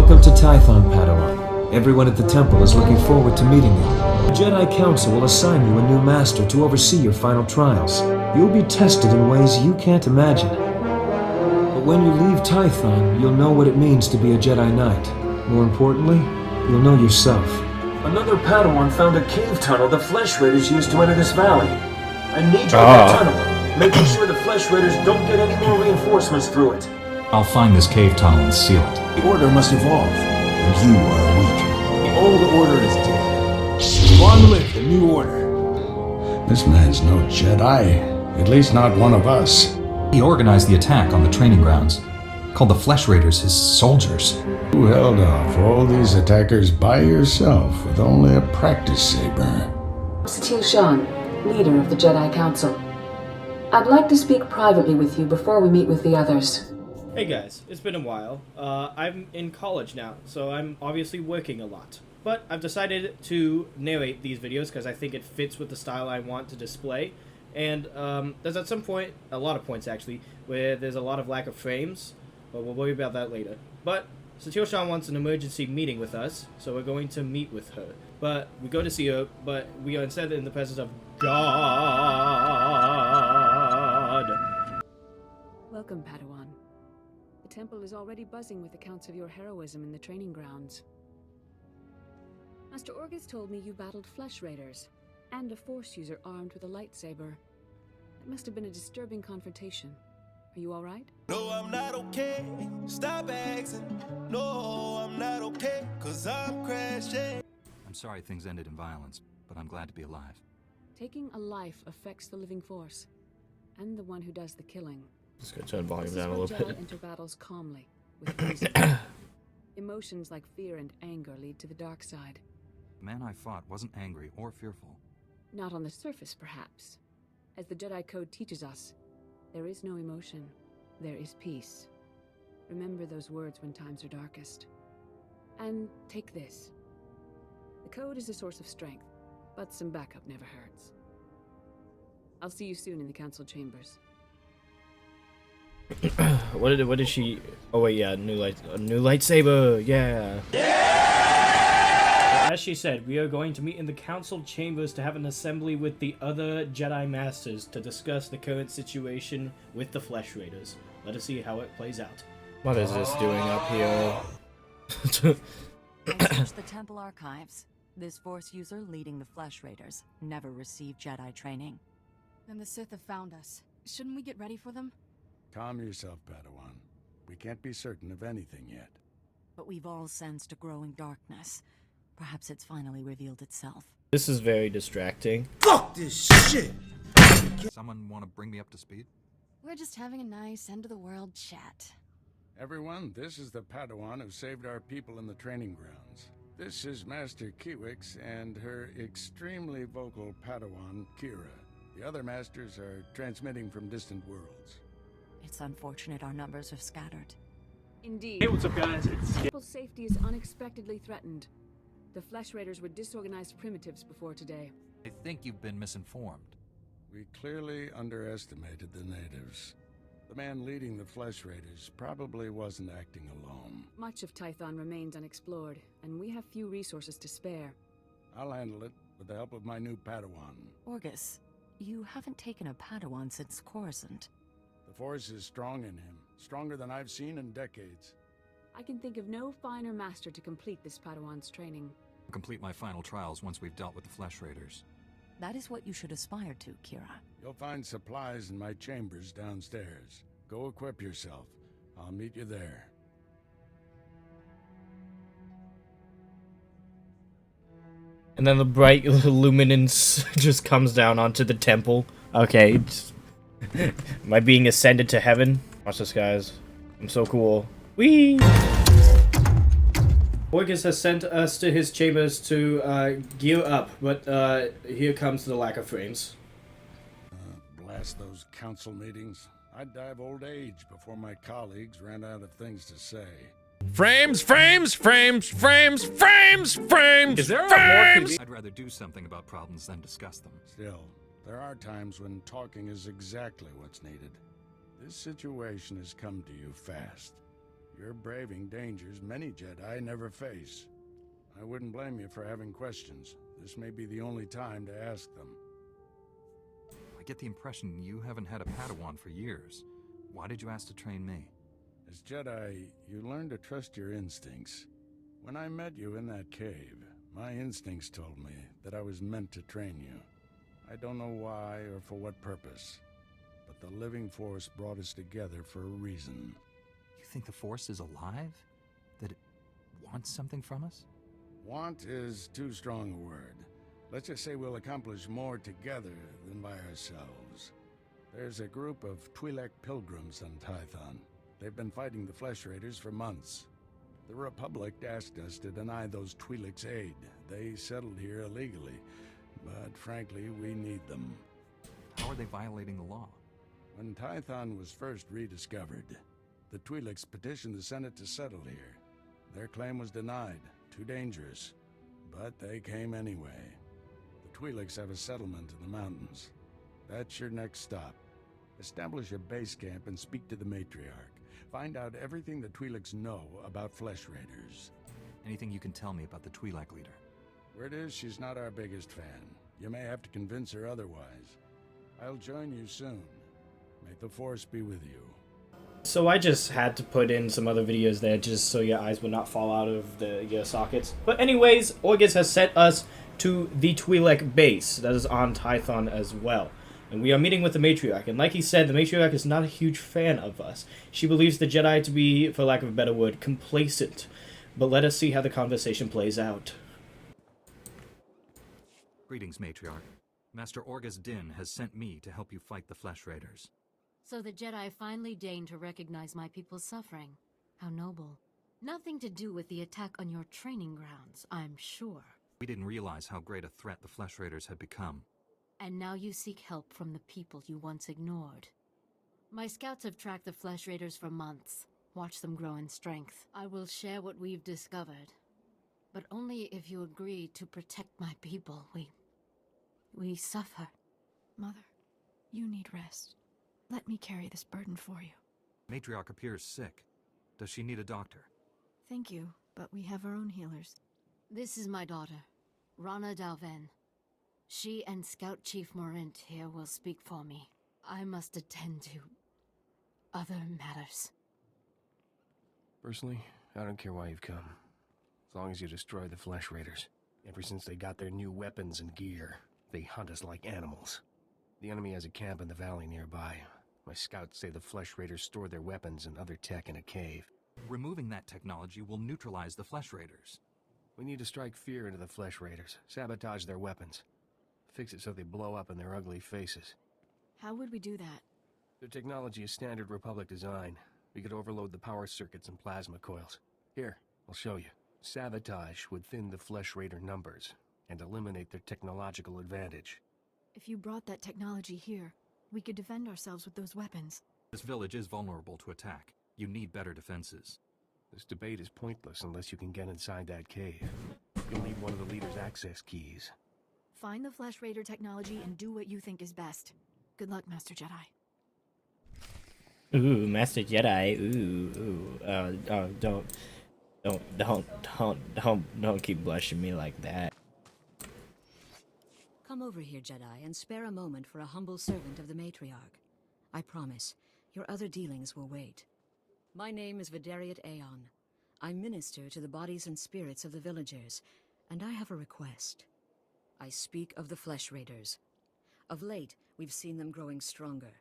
Welcome to Tython, Padawan. Everyone at the temple is looking forward to meeting you. The Jedi Council will assign you a new master to oversee your final trials. You'll be tested in ways you can't imagine. But when you leave Tython, you'll know what it means to be a Jedi Knight. More importantly, you'll know yourself. Another Padawan found a cave tunnel the Flesh Raiders used to enter this valley. I need you in that tunnel, making sure the Flesh Raiders don't get any more reinforcements through it. I'll find this cave tunnel and seal it. The Order must evolve, and you are weak. The old order is dead. Long live the new order. This man's no Jedi, at least not one of us. He organized the attack on the training grounds, called the Flesh Raiders his soldiers. You held off all these attackers by yourself with only a practice saber. Seethe, leader of the Jedi Council. I'd like to speak privately with you before we meet with the others. Hey guys, it's been a while. I'm in college now, so I'm obviously working a lot. But I've decided to narrate these videos because I think it fits with the style I want to display. And there's at some point, a lot of points actually, where there's a lot of lack of frames, but we'll worry about that later. But Seethe wants an emergency meeting with us, so we're going to meet with her. But we go to see her, but we are instead in the presence of God. Welcome, Padawan. The temple is already buzzing with accounts of your heroism in the training grounds. Master Orgus told me you battled Flesh Raiders, and a Force user armed with a lightsaber. It must have been a disturbing confrontation. Are you alright? No, I'm not okay. Stop asking. No, I'm not okay, 'cause I'm crashing. I'm sorry things ended in violence, but I'm glad to be alive. Taking a life affects the living Force, and the one who does the killing. Just gonna turn volume This down a is little where bit. Jedi enter battles calmly, with reason. Emotions like fear and anger lead to the dark side. The man I fought wasn't angry or fearful. Not on the surface, perhaps. As the Jedi Code teaches us, there is no emotion, there is peace. Remember those words when times are darkest. And take this. The Code is a source of strength, but some backup never hurts. I'll see you soon in the Council chambers. What did she? Oh wait, yeah, a new lightsaber, yeah. As she said, we are going to meet in the council chambers to have an assembly with the other Jedi Masters to discuss the current situation with the Flesh Raiders. Let us see how it plays out. What is this doing up here? I searched the temple archives. This Force user leading the Flesh Raiders never received Jedi training. Then the Sith have found us. Shouldn't we get ready for them? Calm yourself, Padawan. We can't be certain of anything yet. But we've all sensed a growing darkness. Perhaps it's finally revealed itself. This is very distracting. Fuck this shit! Someone want to bring me up to speed? We're just having a nice end-of-the-world chat. Everyone, this is the Padawan who saved our people in the training grounds. This is Master Kiwix and her extremely vocal Padawan, Kira. The other masters are transmitting from distant worlds. It's unfortunate our numbers are scattered. Indeed. Hey, what's up, guys? People's safety is unexpectedly threatened. The Flesh Raiders were disorganized primitives before today. I think you've been misinformed. We clearly underestimated the natives. The man leading the Flesh Raiders probably wasn't acting alone. Much of Tython remains unexplored, and we have few resources to spare. I'll handle it with the help of my new Padawan. Orgus, you haven't taken a Padawan since Coruscant. The Force is strong in him, stronger than I've seen in decades. I can think of no finer master to complete this Padawan's training. I'll complete my final trials once we've dealt with the Flesh Raiders. That is what you should aspire to, Kira. You'll find supplies in my chambers downstairs. Go equip yourself. I'll meet you there. And then the bright luminance just comes down onto the temple. Okay. Am I being ascended to heaven? Watch this, guys. I'm so cool. Whee! Orgus has sent us to his chambers to gear up, but here comes the lack of frames. Blast those council meetings. I'd die of old age before my colleagues ran out of things to say. Frames, frames, frames, frames, frames, frames, Is there a frames! I'd rather do something about problems than discuss them. Still, there are times when talking is exactly what's needed. This situation has come to you fast. You're braving dangers many Jedi never face. I wouldn't blame you for having questions. This may be the only time to ask them. I get the impression you haven't had a Padawan for years. Why did you ask to train me? As Jedi, you learn to trust your instincts. When I met you in that cave, my instincts told me that I was meant to train you. I don't know why or for what purpose, but the living force brought us together for a reason. You think the Force is alive? That it wants something from us? Want is too strong a word. Let's just say we'll accomplish more together than by ourselves. There's a group of Twi'lek pilgrims on Tython. They've been fighting the Flesh Raiders for months. The Republic asked us to deny those Twi'leks aid. They settled here illegally, but frankly, we need them. How are they violating the law? When Tython was first rediscovered, the Twi'leks petitioned the Senate to settle here. Their claim was denied, too dangerous, but they came anyway. The Twi'leks have a settlement in the mountains. That's your next stop. Establish a base camp and speak to the matriarch. Find out everything the Twi'leks know about Flesh Raiders. Anything you can tell me about the Twi'lek leader? Word is she's not our biggest fan. You may have to convince her otherwise. I'll join you soon. May the Force be with you. So I just had to put in some other videos there just so your eyes would not fall out of your sockets. But anyways, Orgus has sent us to the Twi'lek base that is on Tython as well. And we are meeting with the matriarch. And like he said, the matriarch is not a huge fan of us. She believes the Jedi to be, for lack of a better word, complacent. But let us see how the conversation plays out. Greetings, matriarch. Master Orgus Din has sent me to help you fight the Flesh Raiders. So the Jedi finally deigned to recognize my people's suffering. How noble. Nothing to do with the attack on your training grounds, I'm sure. We didn't realize how great a threat the Flesh Raiders had become. And now you seek help from the people you once ignored. My scouts have tracked the Flesh Raiders for months, watched them grow in strength. I will share what we've discovered, but only if you agree to protect my people. We suffer. Mother, you need rest. Let me carry this burden for you. Matriarch appears sick. Does she need a doctor? Thank you, but we have our own healers. This is my daughter, Rana Dalven. She and Scout Chief Morint here will speak for me. I must attend to other matters. Personally, I don't care why you've come. As long as you destroy the Flesh Raiders. Ever since they got their new weapons and gear, they hunt us like animals. The enemy has a camp in the valley nearby. My scouts say the Flesh Raiders store their weapons and other tech in a cave. Removing that technology will neutralize the Flesh Raiders. We need to strike fear into the Flesh Raiders, sabotage their weapons. Fix it so they blow up in their ugly faces. How would we do that? Their technology is standard Republic design. We could overload the power circuits and plasma coils. Here, I'll show you. Sabotage would thin the Flesh Raider numbers and eliminate their technological advantage. If you brought that technology here, we could defend ourselves with those weapons. This village is vulnerable to attack. You need better defenses. This debate is pointless unless you can get inside that cave. You'll need one of the leader's access keys. Find the Flesh Raider technology and do what you think is best. Good luck, Master Jedi. Ooh, Master Jedi. Don't keep blushing me like that. Come over here, Jedi, and spare a moment for a humble servant of the matriarch. I promise, your other dealings will wait. My name is Vidariat Aeon. I minister to the bodies and spirits of the villagers, and I have a request. I speak of the Flesh Raiders. Of late, we've seen them growing stronger,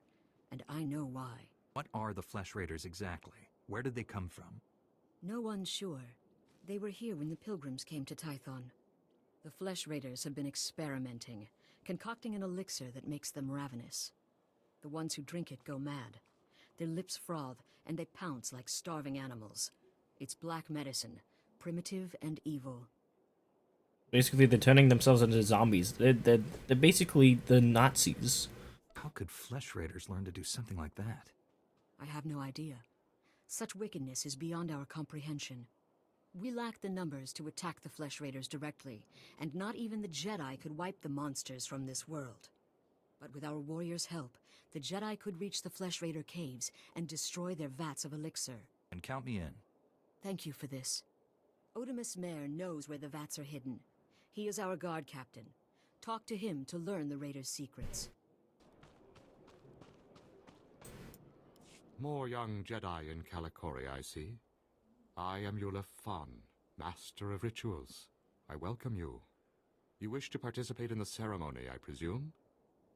and I know why. What are the Flesh Raiders exactly? Where did they come from? No one's sure. They were here when the pilgrims came to Tython. The Flesh Raiders have been experimenting, concocting an elixir that makes them ravenous. The ones who drink it go mad. Their lips froth, and they pounce like starving animals. It's black medicine, primitive and evil. Basically, they're turning themselves into zombies. They're basically the Nazis. How could Flesh Raiders learn to do something like that? I have no idea. Such wickedness is beyond our comprehension. We lack the numbers to attack the Flesh Raiders directly, and not even the Jedi could wipe the monsters from this world. But with our warriors' help, the Jedi could reach the Flesh Raider caves and destroy their vats of elixir. And count me in. Thank you for this. Otimus Mayor knows where the vats are hidden. He is our guard captain. Talk to him to learn the Raiders' secrets. More young Jedi in Kalikori, I see. I am Yulef Fan, Master of Rituals. I welcome you. You wish to participate in the ceremony, I presume?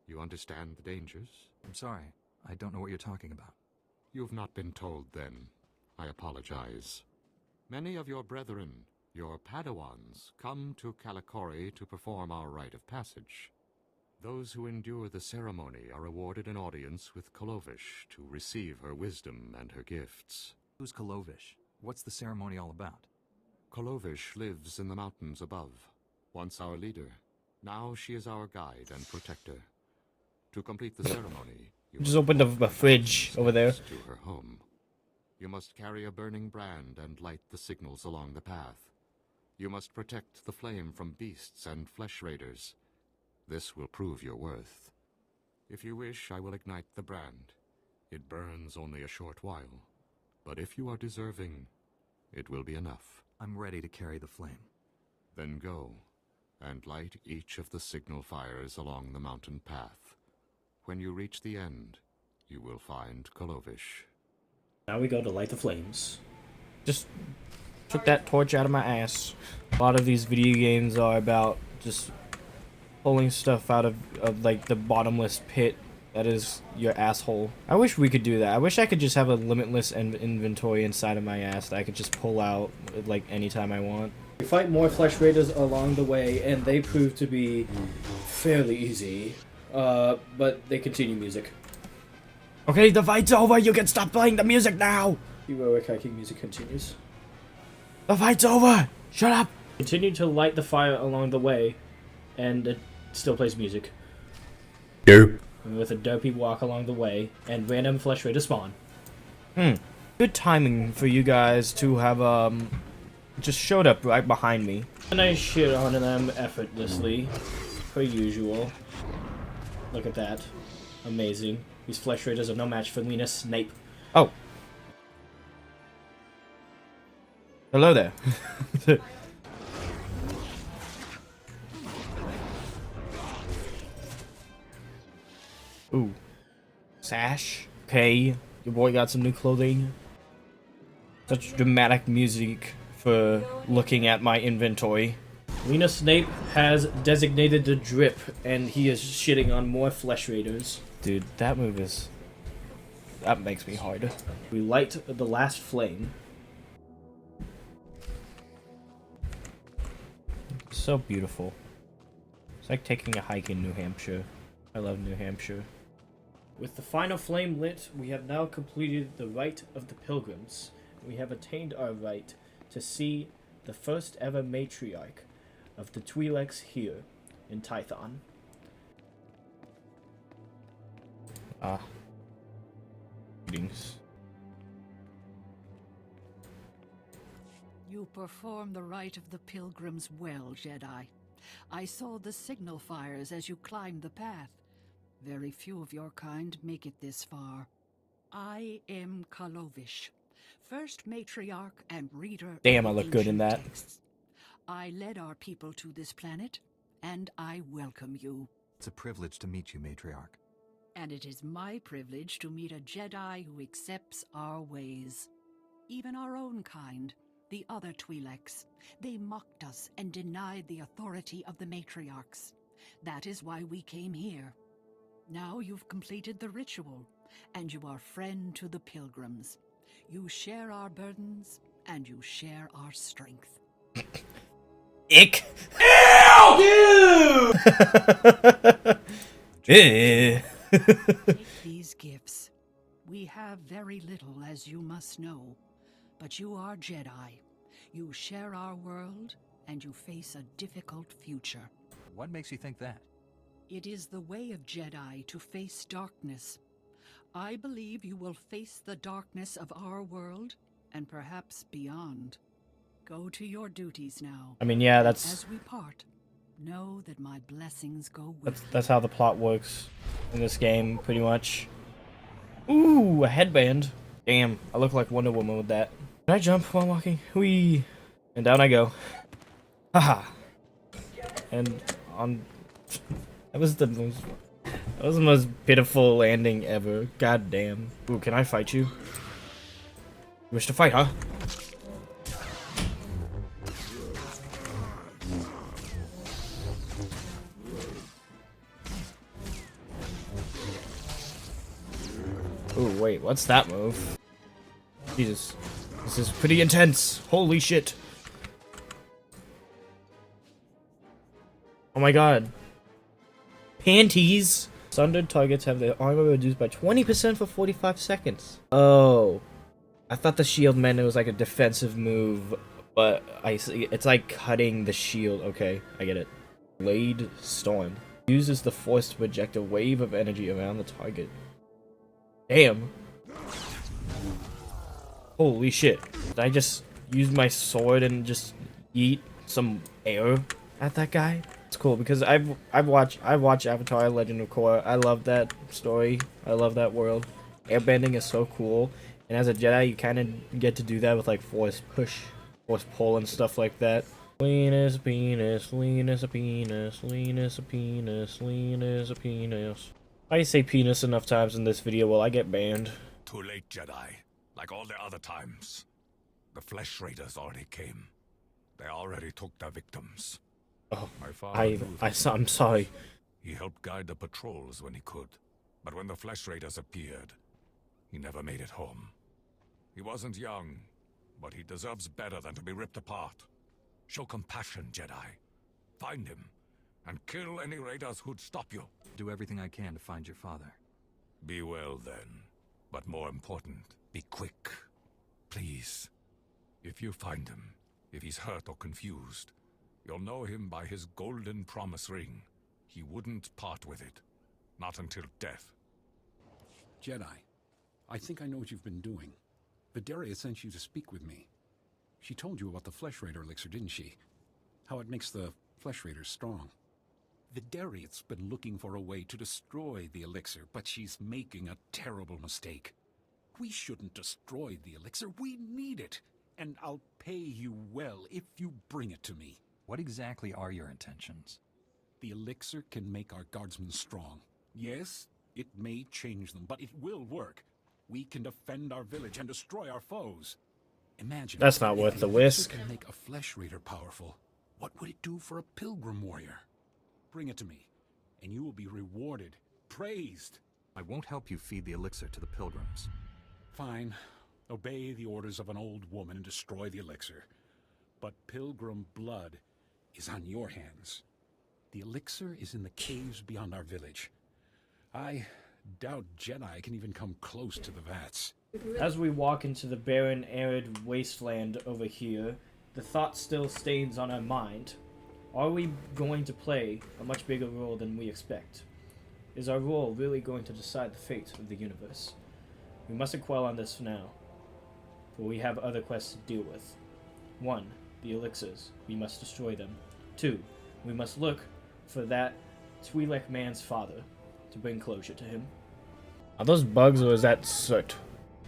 You understand the dangers? I'm sorry. I don't know what you're talking about. You've not been told, then. I apologize. Many of your brethren, your Padawans, come to Kalikori to perform our rite of passage. Those who endure the ceremony are awarded an audience with Kolovish to receive her wisdom and her gifts. Who's Kolovish? What's the ceremony all about? Kolovish lives in the mountains above. Once our leader, now she is our guide and protector. To complete the ceremony, you just opened up a fridge over there. To her home. You must carry a burning brand and light the signals along the path. You must protect the flame from beasts and flesh raiders. This will prove your worth. If you wish, I will ignite the brand. It burns only a short while, but if you are deserving, it will be enough. I'm ready to carry the flame. Then go, and light each of the signal fires along the mountain path. When you reach the end, you will find Kolovish. Now we go to light the flames. Just took that torch out of my ass. A lot of these video games are about just pulling stuff out of like the bottomless pit that is your asshole. I wish we could do that. I wish I could just have a limitless inventory inside of my ass that I could just pull out like anytime I want. We fight more flesh raiders along the way, and they prove to be fairly easy. But they continue music. Okay, the fight's over. You can stop playing the music now. Heroic hiking music continues. The fight's over. Shut up. Continue to light the fire along the way, and it still plays music. Derp. With a dopey walk along the way, and random flesh raider spawn. Good timing for you guys to have just showed up right behind me. And I shit on them effortlessly, per usual. Look at that. Amazing. These flesh raiders are no match for Lena Snape. Oh. Hello there. Ooh. Sash. Okay. Your boy got some new clothing. Such dramatic music for looking at my inventory. Lena Snape has designated the drip, and he is shitting on more flesh raiders. Dude, that move is... that makes me hard. We light the last flame. So beautiful. It's like taking a hike in New Hampshire. I love New Hampshire. With the final flame lit, we have now completed the rite of the pilgrims. We have attained our right to see the first ever matriarch of the Twi'leks here in Tython. Greetings. You perform the rite of the pilgrims well, Jedi. I saw the signal fires as you climbed the path. Very few of your kind make it this far. I am Kolovish, first matriarch and reader. Damn, I of look good in that. texts. I led our people to this planet, and I welcome you. It's a privilege to meet you, Matriarch. And it is my privilege to meet a Jedi who accepts our ways. Even our own kind, the other Twi'leks, they mocked us and denied the authority of the matriarchs. That is why we came here. Now you've completed the ritual, and you are friend to the pilgrims. You share our burdens, and you share our strength. Ick! Ew! Take these gifts. We have very little, as you must know, but you are Jedi. You share our world, and you face a difficult future. What makes you think that? It is the way of Jedi to face darkness. I believe you will face the darkness of our world, and perhaps beyond. Go to your duties now. I mean, yeah, that's... As we part, know that my blessings go with That's how the plot works in this game, pretty much. Ooh, a headband. Damn, I look like Wonder Woman with that. Can I jump while walking? Whee! And down I go. Haha. And on. That was the most pitiful landing ever. God damn. Ooh, can I fight you? You wish to fight, huh? Ooh, wait, what's that move? Jesus. This is pretty intense. Holy shit. Oh my god. Panties! Sundered targets have their armor reduced by 20% for 45 seconds. Oh. I thought the shield meant it was like a defensive move, but I see it's like cutting the shield. Okay, I get it. Blade Storm. Uses the force to project a wave of energy around the target. Damn. Holy shit. Did I just use my sword and just yeet some air at that guy? It's cool because I've watched Avatar Legend of Korra. I love that story. I love that world. Airbending is so cool. And as a Jedi, you kind of get to do that with like force push, force pull and stuff like that. Lean as a penis, lean as a penis, lean as a penis, lean as a penis. I say penis enough times in this video, well, I get banned. Too late, Jedi. Like all the other times. The Flesh Raiders already came. They already took their victims. Oh, My father I'm sorry. He helped guide the patrols when he could. But when the Flesh Raiders appeared, he never made it home. He wasn't young, but he deserves better than to be ripped apart. Show compassion, Jedi. Find him, and kill any raiders who'd stop you. Do everything I can to find your father. Be well, then. But more important, be quick. Please. If you find him, if he's hurt or confused, you'll know him by his golden promise ring. He wouldn't part with it. Not until death. Jedi, I think I know what you've been doing. Vidaria sent you to speak with me. She told you about the Flesh Raider elixir, didn't she? How it makes the Flesh Raiders strong. Vidaria's been looking for a way to destroy the elixir, but she's making a terrible mistake. We shouldn't destroy the elixir, we need it. And I'll pay you well if you bring it to me. What exactly are your intentions? The elixir can make our guardsmen strong. Yes, it may change them, but it will work. We can defend our village and destroy our foes. Imagine. That's not worth the risk. Can make a Flesh Raider powerful. What would it do for a pilgrim warrior? Bring it to me, and you will be rewarded, praised. I won't help you feed the elixir to the pilgrims. Fine. Obey the orders of an old woman and destroy the elixir. But pilgrim blood is on your hands. The elixir is in the caves beyond our village. I doubt Jedi can even come close to the vats. As we walk into the barren, arid wasteland over here, the thought still stays on our mind. Are we going to play a much bigger role than we expect? Is our role really going to decide the fate of the universe? We mustn't dwell on this for now, for we have other quests to deal with. 1. The elixirs. We must destroy them. 2. We must look for that Twi'lek man's father to bring closure to him. Are those bugs or is that soot?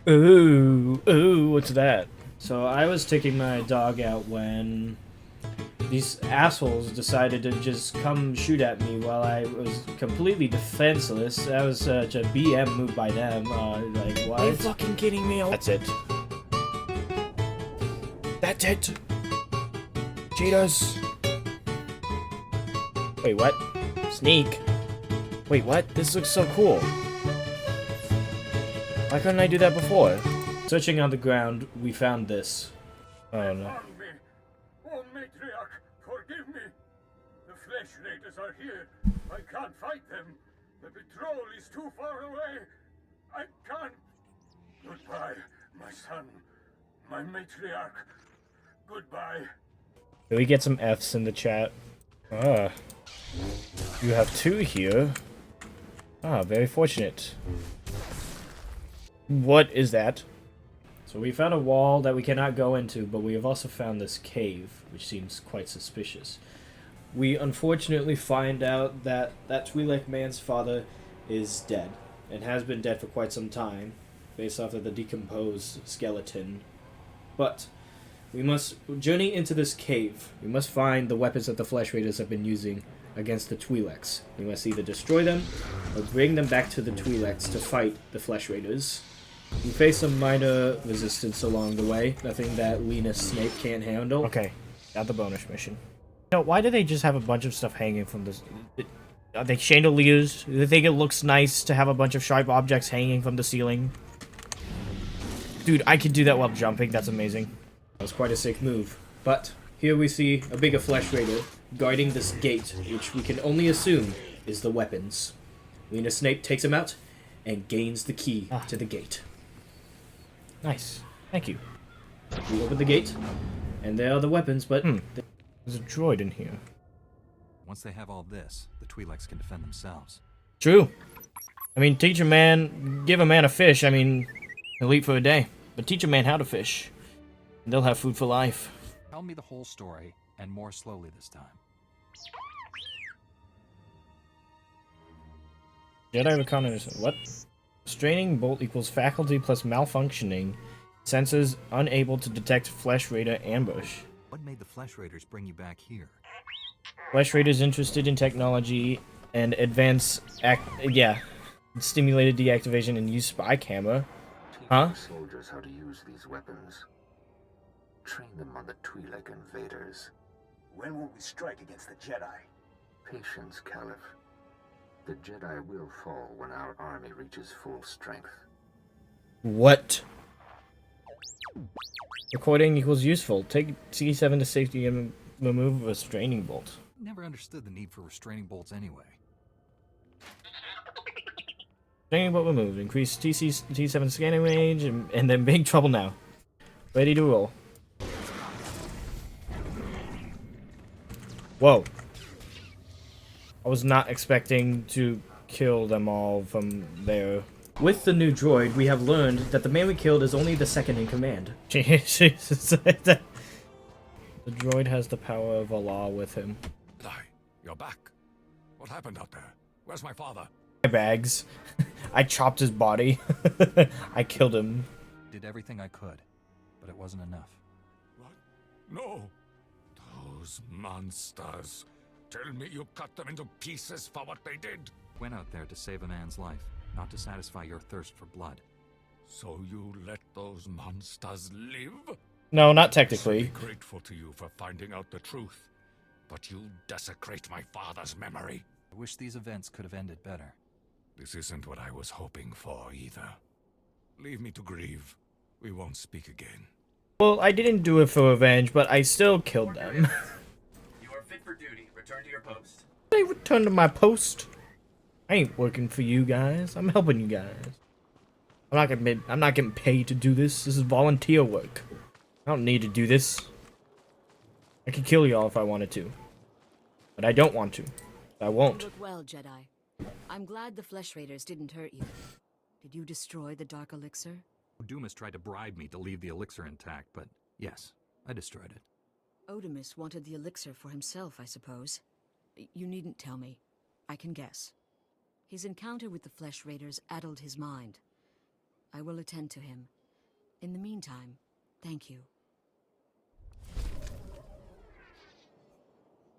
Ooh, what's that? So I was taking my dog out when these assholes decided to just come shoot at me while I was completely defenseless. That was such a BM move by them. Like, what? Are you fucking kidding me? That's it. That's it. Cheaters. Wait, what? Sneak. Wait, what? This looks so cool. Why couldn't I do that before? Searching on the ground, we found this. Oh no. Oh, Matriarch, forgive me. The Flesh Raiders are here. I can't fight them. The patrol is too far away. I can't. Goodbye, my son. My matriarch. Goodbye. Can we get some F's in the chat? Ah. You have 2 here. Ah, very fortunate. What is that? So we found a wall that we cannot go into, but we have also found this cave, which seems quite suspicious. We unfortunately find out that that Twi'lek man's father is dead, and has been dead for quite some time, based off of the decomposed skeleton But we must journey into this cave. We must find the weapons that the Flesh Raiders have been using against the Twi'leks. We must either destroy them or bring them back to the Twi'leks to fight the Flesh Raiders. We face some minor resistance along the way, nothing that Lena Snape can't handle. Okay, got the bonus mission. No, why do they just have a bunch of stuff hanging from this? Are they chandeliers? Do they think it looks nice to have a bunch of sharp objects hanging from the ceiling? Dude, I could do that while jumping. That's amazing. That was quite a sick move. But here we see a bigger Flesh Raider guarding this gate, which we can only assume is the weapons. Lena Snape takes him out and gains the key to the gate. Nice. Thank you. We open the gate, and there are the weapons, but there's a droid in here. Once they have all this, the Twi'leks can defend themselves. True. I mean, give a man a fish. I mean, he'll eat for a day. But teach a man how to fish, and they'll have food for life. Tell me the whole story, and more slowly this time. Jedi reconnaissance. What? Straining bolt equals faculty plus malfunctioning. Sensors unable to detect Flesh Raider ambush. What made the Flesh Raiders bring you back here? Flesh Raiders interested in technology and stimulated deactivation and use spy camera. Huh? Soldiers how to use these weapons. Train them on the Twi'lek invaders. When will we strike against the Jedi? Patience, Caliph. The Jedi will fall when our army reaches full strength. What? Recording equals useful. Take C7 to safety and remove a restraining bolt. Never understood the need for restraining bolts anyway. Restraining bolt removed. Increase T7 scanning range, and then big trouble now. Ready to roll. Whoa. I was not expecting to kill them all from there. With the new droid, we have learned that the man we killed is only the second in command. Jesus. The droid has the power of Allah with him. You're back. What happened out there? Where's my father? My bags. I chopped his body. I killed him. Did everything I could, but it wasn't enough. What? No. Those monsters. Tell me you cut them into pieces for what they did. Went out there to save a man's life, not to satisfy your thirst for blood. So you let those monsters live? No, not technically. I'm grateful to you for finding out the truth, but you desecrate my father's memory. I wish these events could have ended better. This isn't what I was hoping for, either. Leave me to grieve. We won't speak again. Well, I didn't do it for revenge, but I still killed them. You are fit for duty. Return to your post. I returned to my post. I ain't working for you guys. I'm helping you guys. I'm not getting paid to do this. This is volunteer work. I don't need to do this. I could kill y'all if I wanted to. But I don't want to. I won't. You look well, Jedi. I'm glad the Flesh Raiders didn't hurt you. Did you destroy the Dark Elixir? Dumas tried to bribe me to leave the elixir intact, but yes, I destroyed it. Odomus wanted the elixir for himself, I suppose. You needn't tell me. I can guess. His encounter with the Flesh Raiders addled his mind. I will attend to him. In the meantime, thank you.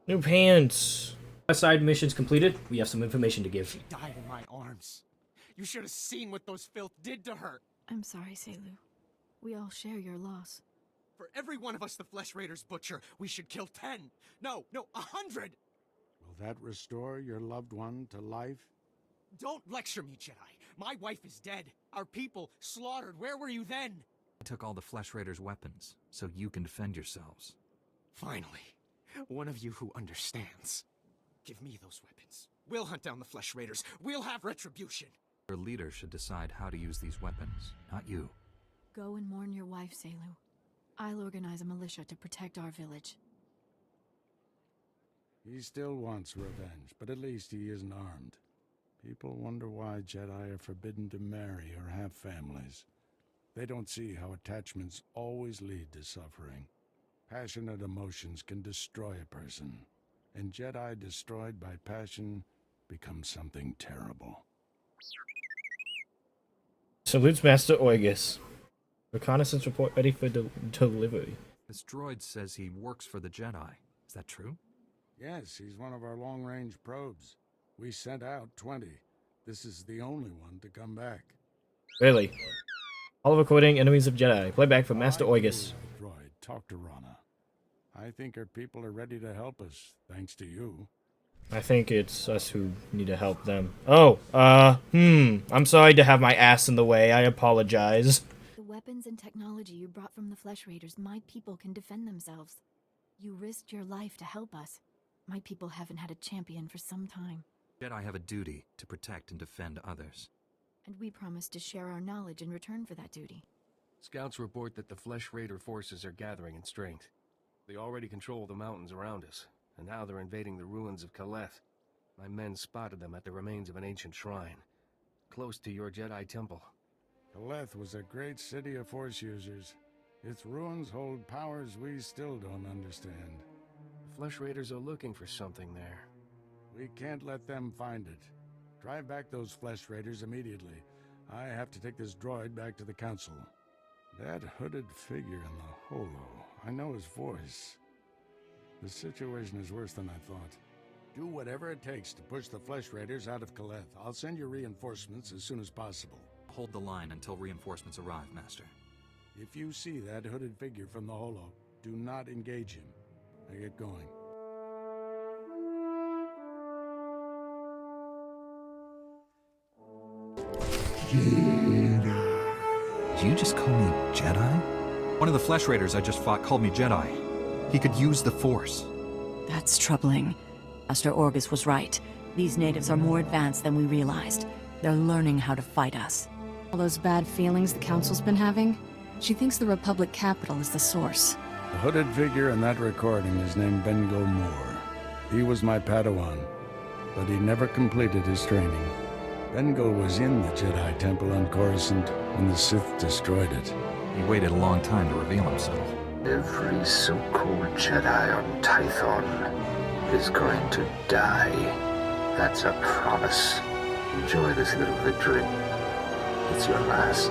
New pants. Side missions completed. We have some information to give. She died in my arms. You should have seen what those filth did to her. I'm sorry, Selu. We all share your loss. For every one of us the Flesh Raiders butcher, we should kill 10. No, 100. Will that restore your loved one to life? Don't lecture me, Jedi. My wife is dead. Our people slaughtered. Where were you then? I took all the Flesh Raiders' weapons, so you can defend yourselves. Finally, one of you who understands. Give me those weapons. We'll hunt down the Flesh Raiders. We'll have retribution. Your leader should decide how to use these weapons, not you. Go and mourn your wife, Selu. I'll organize a militia to protect our village. He still wants revenge, but at least he isn't armed. People wonder why Jedi are forbidden to marry or have families. They don't see how attachments always lead to suffering. Passionate emotions can destroy a person, and Jedi destroyed by passion become something terrible. Salutes Master Oigus. Reconnaissance report ready for delivery. This droid says he works for the Jedi. Is that true? Yes, he's one of our long-range probes. We sent out 20. This is the only one to come back. Really? All recording enemies of Jedi. Playback for Master Oigus. Droid, talk to Rana. I think our people are ready to help us, thanks to you. I think it's us who need to help them. Oh, I'm sorry to have my ass in the way. I apologize. The weapons and technology you brought from the Flesh Raiders, my people can defend themselves. You risked your life to help us. My people haven't had a champion for some time. Jedi have a duty to protect and defend others. And we promised to share our knowledge in return for that duty. Scouts report that the Flesh Raider forces are gathering in strength. They already control the mountains around us, and now they're invading the ruins of Kaleth. My men spotted them at the remains of an ancient shrine, close to your Jedi temple. Kaleth was a great city of Force users. Its ruins hold powers we still don't understand. The Flesh Raiders are looking for something there. We can't let them find it. Drive back those Flesh Raiders immediately. I have to take this droid back to the Council. That hooded figure in the holo, I know his voice. The situation is worse than I thought. Do whatever it takes to push the Flesh Raiders out of Kaleth. I'll send you reinforcements as soon as possible. Hold the line until reinforcements arrive, Master. If you see that hooded figure from the holo, do not engage him. Now get going. Did you just call me Jedi? One of the Flesh Raiders I just fought called me Jedi. He could use the Force. That's troubling. Master Orgus was right. These natives are more advanced than we realized. They're learning how to fight us. All those bad feelings the Council's been having? She thinks the Republic capital is the source. The hooded figure in that recording is named Bengel Morr. He was my Padawan, but he never completed his training. Bengel was in the Jedi Temple on Coruscant when the Sith destroyed it. He waited a long time to reveal himself. Every so-called Jedi on Tython is going to die. That's a promise. Enjoy this little victory. It's your last.